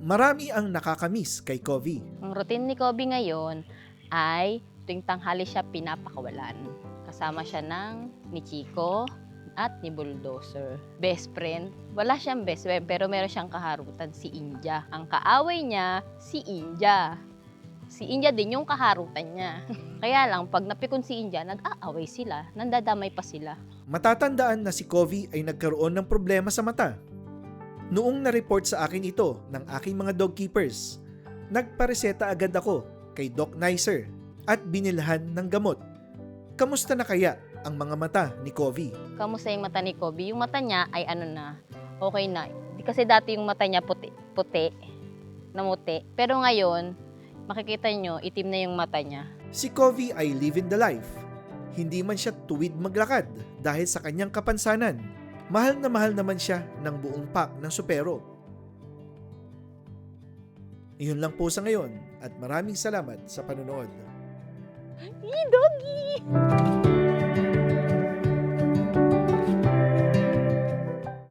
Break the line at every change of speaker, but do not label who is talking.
Marami ang nakakamiss kay Covey.
Ang routine ni Kobe ngayon ay tuwing tanghali siya pinapakawalan. Kasama siya ni Chico at ni Bulldozer. Best friend. Wala siyang best friend pero meron siyang kaharutan, si Inja. Ang kaaway niya, si Inja. Si Inja din yung kaharutan niya. Kaya lang, pag napikon si Inja, nag-aaway sila. Nandadamay pa sila.
Matatandaan na si Covey ay nagkaroon ng problema sa mata. Noong na-report sa akin ito ng aking mga dog keepers, nagpareseta agad ako kay Doc Nicer at binilhan ng gamot. Kamusta na kaya ang mga mata ni Covey?
Kamusta yung mata ni Kobe? Yung mata niya ay okay na. Kasi dati yung mata niya puti, namuti. Pero ngayon, makikita nyo, itim na yung mata niya.
Si Covey ay living the life. Hindi man siya tuwid maglakad dahil sa kanyang kapansanan. Mahal na mahal naman siya ng buong pack ng Supero. Iyon lang po sa ngayon at maraming salamat sa panonood.
Doggy!